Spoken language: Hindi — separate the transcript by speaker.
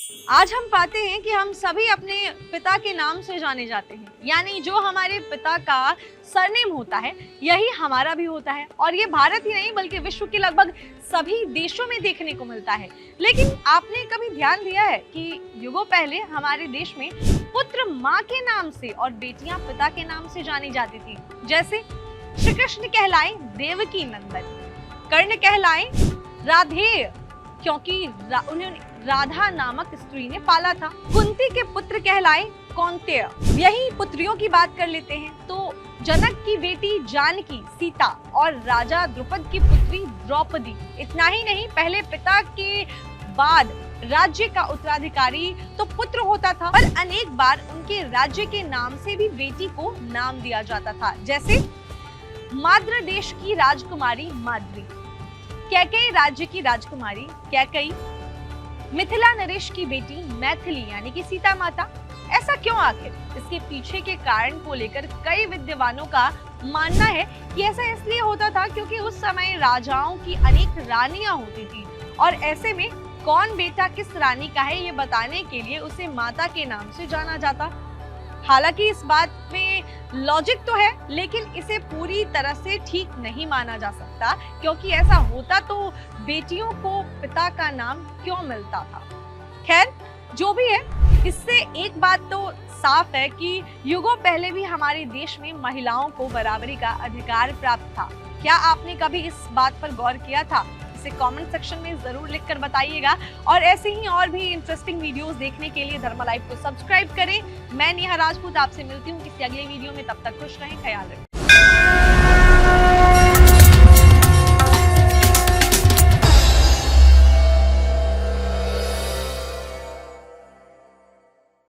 Speaker 1: आज हम पाते हैं कि हम सभी अपने पिता के नाम से जाने जाते हैं, यानी जो हमारे पिता का सरनेम होता है यही हमारा भी होता है। और ये भारत ही नहीं बल्कि विश्व के लगभग सभी देशों में देखने को मिलता है। लेकिन आपने कभी ध्यान दिया है कि युगों पहले हमारे देश में पुत्र माँ के नाम से और बेटियां पिता के नाम से जानी जाती थी। जैसे श्री कृष्ण कहलाए देवकी नंदन, कर्ण कहलाए राधेय क्योंकि उन्हें राधा नामक स्त्री ने पाला था, कुंती के पुत्र कहलाए कौन्तेय। यही पुत्रियों की बात कर लेते हैं तो जनक की बेटी जानकी सीता और राजा द्रुपद की पुत्री द्रौपदी। इतना ही नहीं, पहले पिता के बाद राज्य का उत्तराधिकारी तो पुत्र होता था, पर अनेक बार उनके राज्य के नाम से भी बेटी को नाम दिया जाता था। जैसे माद्र देश की राजकुमारी माद्री, कैकेयी राज्य की राजकुमारी कैकेयी, मिथिला नरेश की बेटी मैथिली यानी कि सीता माता। ऐसा क्यों आखिर? इसके पीछे के कारण को लेकर कई विद्वानों का मानना है कि ऐसा इसलिए होता था क्योंकि उस समय राजाओं की अनेक रानियां होती थी और ऐसे में कौन बेटा किस रानी का है ये बताने के लिए उसे माता के नाम से जाना जाता। हालांकि इस बात में लॉजिक तो है, लेकिन इसे पूरी तरह से ठीक नहीं माना जा सकता, क्योंकि ऐसा होता तो बेटियों को पिता का नाम क्यों मिलता था। खैर, जो भी है, इससे एक बात तो साफ है कि युगों पहले भी हमारे देश में महिलाओं को बराबरी का अधिकार प्राप्त था। क्या आपने कभी इस बात पर गौर किया था? इसे कमेंट सेक्शन में जरूर लिखकर बताइएगा। और ऐसे ही और भी इंटरेस्टिंग वीडियोस देखने के लिए धर्मा लाइव को सब्सक्राइब करें। मैं नेहा राजपूत आपसे मिलती हूँ किसी अगले वीडियो में। तब तक खुश रहें, ख्याल रखें।